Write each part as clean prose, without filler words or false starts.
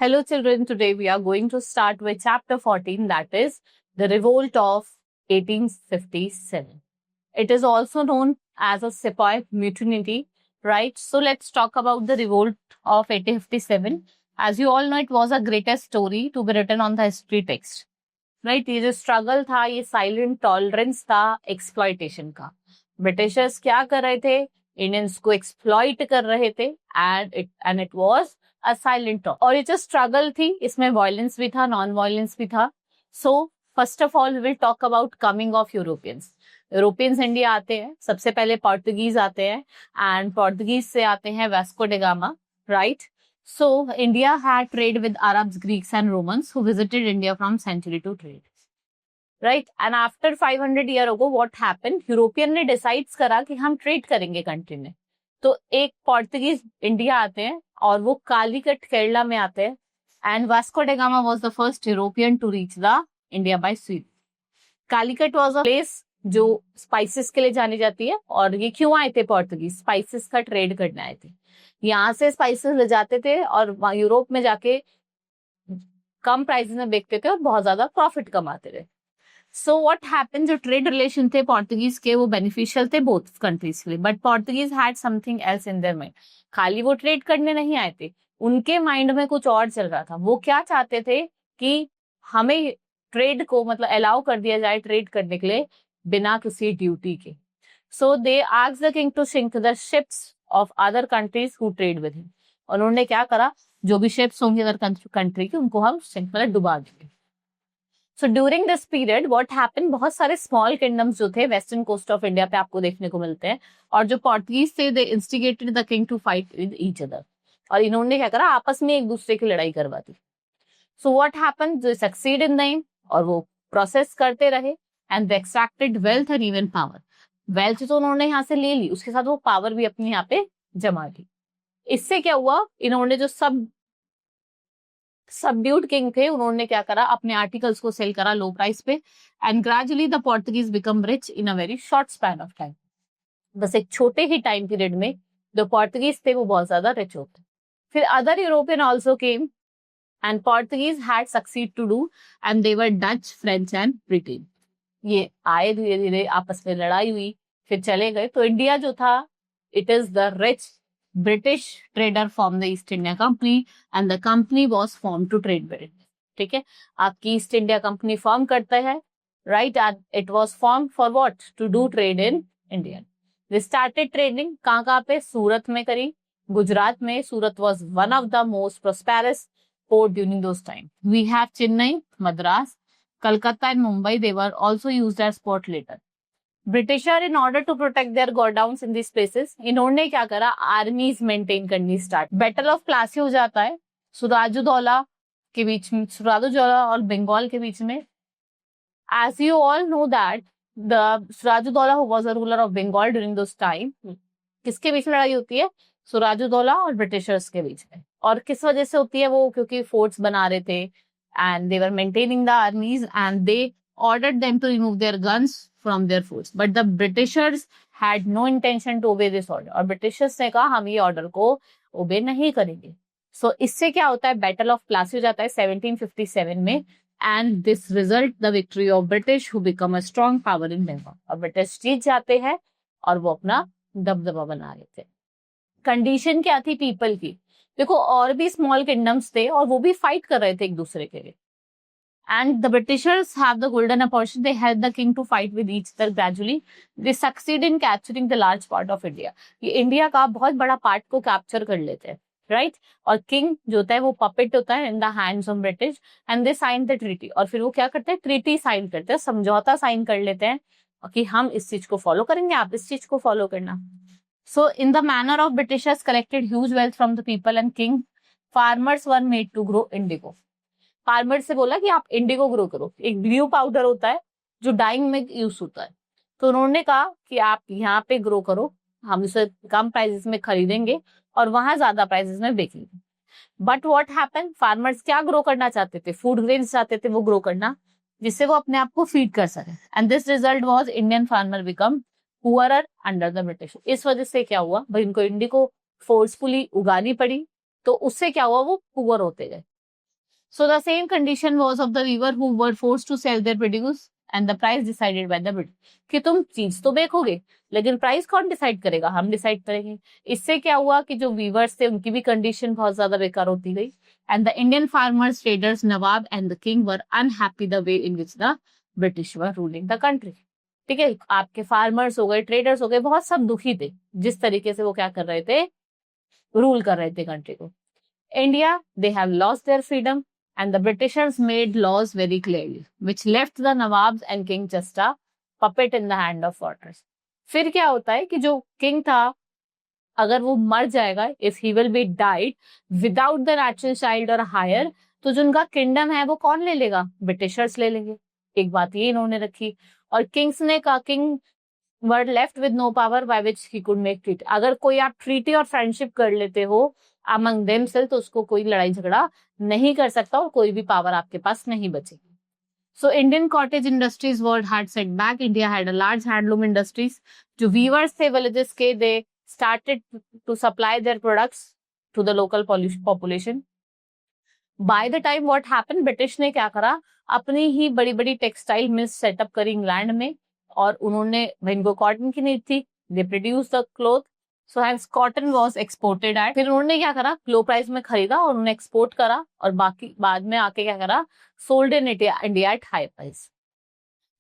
Hello children, today we are going to start with chapter 14, that is the revolt of 1857. It is also known as a Sepoy Mutiny, right? So let's talk about the revolt of 1857. As you all know, it was a greatest story to be written on the history text, right? ये जो struggle था, ये silent tolerance था exploitation का. Britishers क्या कर रहे थे? Indians को exploit कर रहे थे and it was a silent talk. और ये जो struggle थी, इसमें violence भी था, non-violence भी था. So first of all, we will talk about coming of Europeans. Europeans India आते हैं, सबसे पहले पोर्तुगीज आते हैं एंड पोर्तुगीज से आते हैं Vasco da gamma, right? So India had trade with Arabs, Greeks and Romans who visited India from century to trade. Right? And after 500 years ago, what happened? European ने डिसाइड करा कि हम ट्रेड करेंगे country में. तो एक Portuguese India आते हैं और वो कालीकट केरला में आते हैं and Vasco da Gama was the first European to reach the India by sea. Calicut was a place जो स्पाइसेस के लिए जानी जाती है. और ये क्यों आए थे पोर्तुगीज? स्पाइसेस का ट्रेड करने आए थे. यहाँ से स्पाइसेस ले जाते थे और यूरोप में जाके कम प्राइस में बेचते थे और बहुत ज्यादा प्रॉफिट कमाते थे. सो व्हाट हैपन, जो ट्रेड रिलेशन थे पोर्तुगीज के, वो बेनिफिशियल थे बोथ कंट्रीज के लिए. But Portuguese had something else in their mind. खाली वो ट्रेड करने नहीं आए थे, उनके माइंड में कुछ और चल रहा था. वो क्या चाहते थे कि हमें ट्रेड को मतलब अलाउ कर दिया जाए ट्रेड करने के लिए बिना किसी ड्यूटी के. So they asked the king to sink the ships of other countries who trade with him. उन्होंने क्या करा, जो भी शिप्स होंगे अदर कंट्री के, उनको हम सिंक मतलब डुबा देंगे. So during this period what happened, बहुत सारे स्मॉल किंगडम्स जो थे वेस्टर्न कोस्ट ऑफ इंडिया पे आपको देखने को मिलते हैं. और जो पोर्तुगीज थे, they instigated the king to fight with each other. और इन्होंने क्या करा, आपस में एक दूसरे की लड़ाई करवा दी. So what happened, they succeed in the, और वो प्रोसेस करते रहे and they extracted wealth and even power. Wealth तो उन्होंने यहाँ से ले ली, उसके साथ वो पावर भी अपने यहाँ पे जमा ली. इससे क्या हुआ, इन्होंने जो सबड्यूड किंग थे, उन्होंने क्या करा, अपने आर्टिकल्स को सेल करा लो प्राइस पे and gradually the Portuguese become rich in a very short span of time. बस एक छोटे ही टाइम पीरियड में जो पोर्तुगीज थे वो बहुत ज्यादा रिच होते. फिर other European also came and Portuguese had succeed to do and they were Dutch, French and Britain. ये आए, धीरे धीरे आपस में लड़ाई हुई, फिर चले गए. तो इंडिया जो था, it is the rich British trader from the East India company and the company was form to trade with. ठीक है, आपकी ईस्ट इंडिया कंपनी फॉर्म करता है, right? And it was form for what? To do trade in India. They started trading कहाँ पे? सूरत में करी, गुजरात में. Surat was one of the most prosperous port during those time. We have Chennai, Madras, Calcutta and Mumbai. They were also used as port later. Britisher, in order to protect their godowns in these places, इन्होंने क्या करा, आर्मीज maintain करनी start. Battle of Plassey हो जाता है सिराजुद्दौला के बीच में, सिराजुद्दौला और बंगाल के बीच में. As you all know that the Siraj-ud-Daulah who was a ruler of Bengal during those time, किसके बीच लड़ाई होती है? सिराजुद्दौला और ब्रिटिशर्स के बीच में. और किस वजह से होती है वो? क्योंकि फोर्ट्स बना रहे थे and they were maintaining the armies and they ordered them to remove their guns from their forts. But the Britishers had no intention to obey this order. और Britishers ने कहा हम ये ऑर्डर को ओबे नहीं करेंगे. So इससे क्या होता है, बैटल ऑफ प्लासी हो जाता है 1757 में and this result the victory of British who become a strong power in Bengal. और ब्रिटिश जीत जाते हैं और वो अपना दबदबा बना लेते हैं. कंडीशन क्या थी पीपल की? देखो, और भी स्मॉल किंगडम्स थे और वो भी फाइट कर रहे थे एक दूसरे के लिए. And the Britishers have the golden opportunity. They help the king to fight with each other. Gradually they succeed in capturing the large part of India. ये इंडिया का बहुत बड़ा पार्ट को कैप्चर कर लेते हैं, राइट? और किंग जो होता है वो पपेट होता है in the hands of British and they sign the treaty. और फिर वो क्या करते हैं, ट्रीटी साइन करते हैं, समझौता साइन कर लेते हैं कि हम इस चीज को फॉलो करेंगे, आप इस चीज को फॉलो करना. So in the manner of Britishers collected huge wealth from the people and king, farmers were made to grow indigo. Farmers से बोला कि आप इंडिगो ग्रो करो. एक ब्लू पाउडर होता है जो डाइंग में यूज होता है. तो उन्होंने कहा कि आप यहाँ पे ग्रो करो, हम इसे कम प्राइसेस में खरीदेंगे और वहां ज्यादा प्राइसेस में बेचेंगे. बट व्हाट हैपन, फार्मर्स क्या ग्रो करना चाहते थे? फूड ग्रेन्स चाहते थे वो ग्रो करना, जिससे वो अपने आप को फीड कर सके. And this result was Indian farmer become poorer under the British. इस वजह से क्या हुआ भाई, इनको इंडिगो फोर्सफुली उगानी पड़ी, तो उससे क्या हुआ, वो पुअर होते गए. So the same condition was of the weaver who were forced to sell their produce and the price decided by the bidder. कि तुम चीज तो बेचोगे लेकिन प्राइस कौन डिसाइड करेगा? हम डिसाइड करेंगे। इससे क्या हुआ कि जो वीवर्स थे उनकी भी कंडीशन बहुत ज्यादा बेकार होती गई। And the Indian farmers, traders, Nawab and the king were unhappy the way in which the British were ruling the country. ठीक है, आपके फार्मर्स हो गए, ट्रेडर्स हो गए, बहुत सब दुखी थे जिस तरीके से वो क्या कर रहे थे, रूल कर रहे थे कंट्री को। India, they have lost their freedom and the Britishers made laws very clearly, which left the Nawabs and King just a puppet in the hand of voters. फिर क्या होता है कि जो किंग था, अगर वो मर जाएगा, if he will be died without the natural child or heir, तो जो उनका किंगडम है वो कौन ले लेगा? ब्रिटिशर्स ले लेंगे। एक बात ये इन्होंने रखी। और किंग्स ने कहा, king were left with no power by which he could make treaty. अगर कोई आप ट्रीटी और फ्रेंडशिप कर लेते हो among themselves, तो उसको कोई लड़ाई झगड़ा नहीं कर सकता और कोई भी पावर आपके पास नहीं बचेगी। So Indian cottage industries were had set back. India had a large handloom industries. जो weavers थे villages के, they started to supply their products to the local population. By the time what happened, British ने क्या करा, अपनी ही बड़ी बड़ी टेक्सटाइल मिल्स सेटअप करी इंग्लैंड में और उन्होंने, इनको कॉटन की नीड थी, they produce the cloth, so hence cotton was exported at. फिर उन्होंने क्या करा, लो प्राइस में खरीदा और उन्होंने एक्सपोर्ट करा और बाकी बाद में आके क्या करा, sold in India at high price.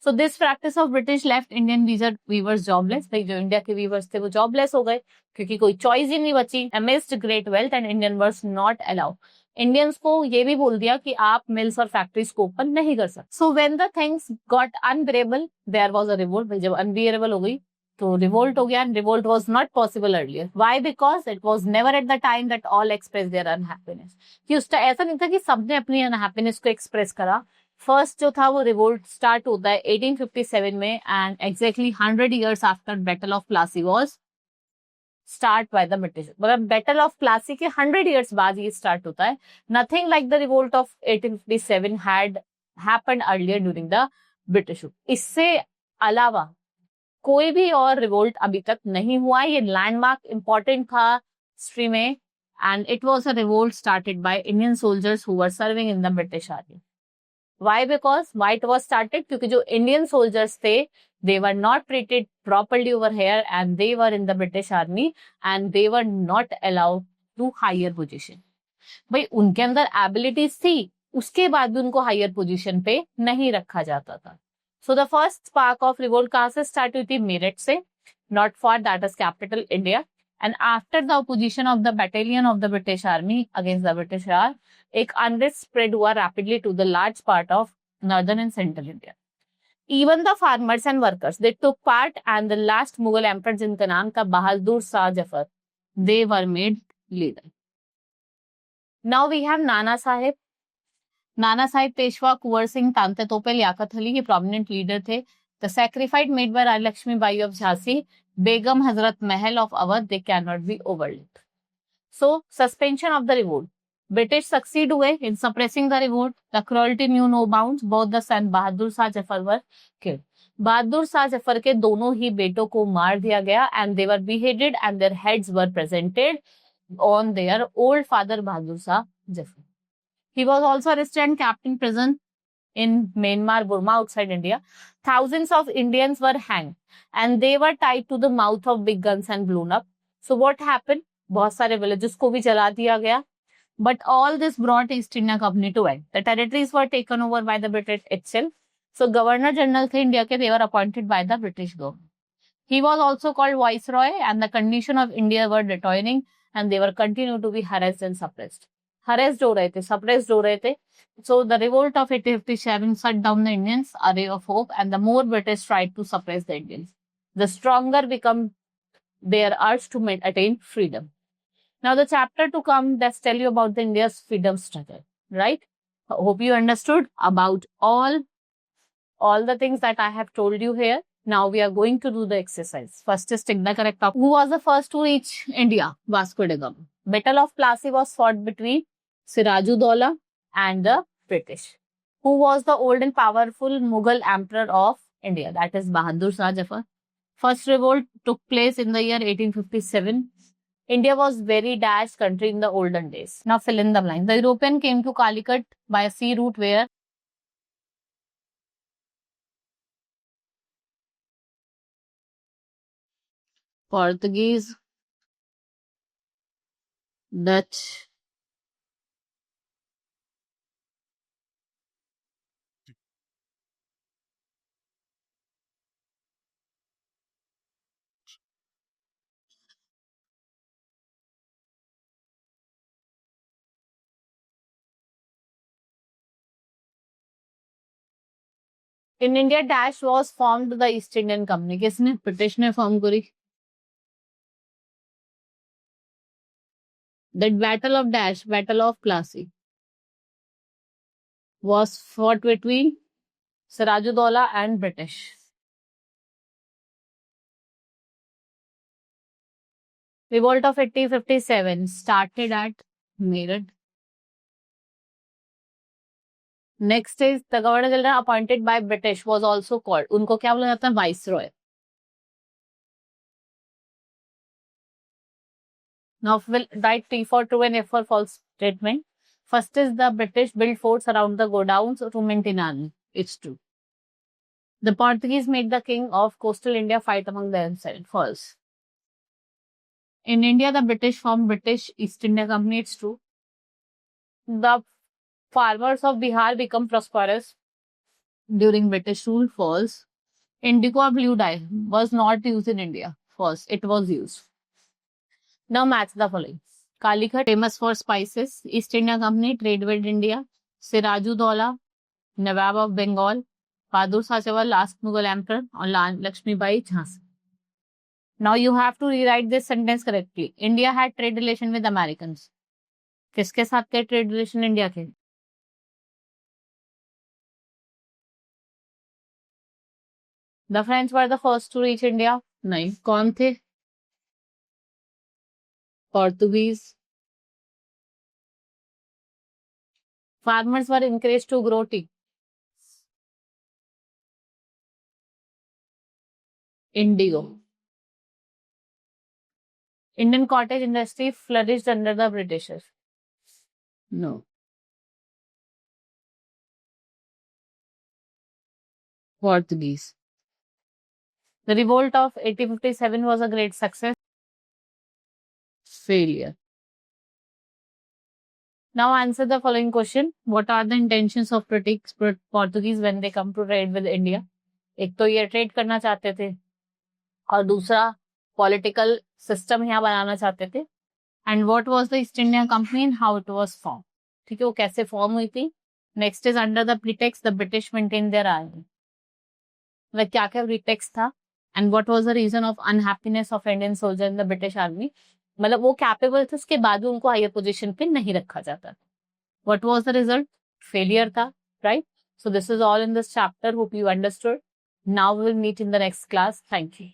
So this practice of British left Indian weavers jobless. भाई जो इंडिया के वीवर्स थे वो जॉबलेस हो गए क्योंकि कोई चॉइस ही नहीं बची। Amidst great wealth and Indian were not allowed. Indians को ये भी बोल दिया कि आप मिल्स और फैक्ट्रीज को ओपन नहीं कर सकते। So when the things got unbearable, there was a revolt. जब अनबियरेबल हो गई तो रिवोल्ट हो गया, and revolt was not possible earlier. Why? Because it was never at the time that all express their unhappiness. कि उस time ऐसा नहीं था कि सबने अपनी अनहैप्पीनेस को एक्सप्रेस करा। फर्स्ट जो था वो रिवोल्ट स्टार्ट होता है 1857 में, and exactly 100 years after battle of Plassey was start by the British. मतलब बैटल ऑफ प्लासी के 100 years बाद ये स्टार्ट होता है। Nothing like the revolt of 1857 had happened earlier during the British rule. इससे अलावा कोई भी और रिवोल्ट अभी तक नहीं हुआ। ये लैंडमार्क इंपॉर्टेंट था हिस्ट्री में, and it was a revolt started by Indian soldiers who were serving in the British army. Why? Because why it was started? क्योंकि जो इंडियन सोल्जर्स थे, they were not treated properly over here and they were in the British army and they were not allowed to higher position. भाई उनके अंदर abilities थी, उसके बाद भी उनको हायर पोजीशन पे नहीं रखा जाता था। So the first spark of revolt कहां से स्टार्ट हुई थी? मेरठ से, not for that is capital India. And after the opposition of the battalion of the British army against the British are, एक अनरेस्ट स्प्रेड हुआ rapidly to the large part of northern and central India. Even the farmers and workers, they took part, and the last Mughal emperor जिनका नाम था Bahadur Shah Zafar, they were made leader. Now we have Nana Saheb. Nana Saheb Peshwa, Kunwar Singh, तांते तोपे, लियाकत अली, ये prominent leader थे। The sacrifice made by Rani Lakshmi Bai of Jhansi, Begum Hazrat Mahal of Awadh, they cannot be overlooked. So suspension of the revolt. British succeed हुए in suppressing the revolt. The cruelty knew no bounds. Both the son Bahadur Shah Zafar were killed. Bahadur Shah Zafar के दोनों ही बेटों को मार दिया गया, and they were beheaded and their heads were presented on their old father Bahadur Shah Zafar. He was also arrested and kept in prison in Myanmar, Burma, outside India. Thousands of Indians were hanged and they were tied to the mouth of big guns and blown up. So what happened? बहुत सारे villages को भी जला दिया गया. But all this brought East India Company to end. The territories were taken over by the British itself. So Governor General थे India के, they were appointed by the British government. He was also called Viceroy, and the condition of India were deteriorating and they were continued to be harassed and suppressed. Harassed हो रहे थे, suppressed हो रहे थे. So the revolt of 1857 shut down the Indians' array of hope, and the more British tried to suppress the Indians, the stronger become their urge to attain freedom. Now the chapter to come, let's tell you about the India's freedom struggle, right? I hope you understood about all the things that I have told you here. Now we are going to do the exercise. First is take the correct topic. Who was the first to reach India? Vasco da Gama. Battle of Plassey was fought between Sirajudaulah and the British. Who was the old and powerful Mughal emperor of India? That is Bahadur Shah Jafar. First revolt took place in the year 1857. India was very dash country in the olden days. Now fill in the blank. The European came to Calicut by a sea route where Portuguese, Dutch, in India dash was formed the East Indian Company. किसने? British ने form करी. That battle of dash, battle of Plassey, was fought between Sirajuddaulah and British. Revolt of 1857 started at Meerut. Next is the Governor General appointed by British was also called. उनको क्या बोला जाता है? Viceroy. Now we'll write T for true and F for false statement. First is the British built forts around the godowns to maintain army. It's true. The Portuguese made the king of coastal India fight among themselves. False. In India, the British formed British East India Company. It's true. The farmers of Bihar become prosperous during British rule. False. Indigo or blue dye was not used in India. False. It was used. Now match the following. Calicut, famous for spices. East India Company, trade with India. Sirajuddaulah, Nawab of Bengal. Bahadur Shah Jawahar, last Mughal emperor. और Lakshmi Bai Jhansi. Now you have to rewrite this sentence correctly. India had trade relation with Americans. किसके साथ थे trade relation India के? The French were the first to reach India. नहीं. कौन थे? Portuguese. Farmers were encouraged to grow tea. Indigo. Indian cottage industry flourished under the Britishers. No. Portuguese. The revolt of 1857 was a great success. Failure. Now answer the following question. What are the intentions of Portuguese when they come to trade with India? एक तो ये trade करना चाहते थे और दूसरा political system यहाँ बनाना चाहते थे. And what was the East India company and how it was form. ठीक है, वो कैसे फॉर्म हुई थी. Next is under the pretext the British maintain their army. वह क्या क्या प्रीटेक्स्ट था and what was the reason of unhappiness of Indian soldier in the British army. मतलब वो कैपेबल थे, उसके बाद भी उनको हायर पोजीशन पे नहीं रखा जाता. What was the result? Failure था. Right. So this is all in this chapter. Hope you understood. Now we will meet in the next class. Thank you.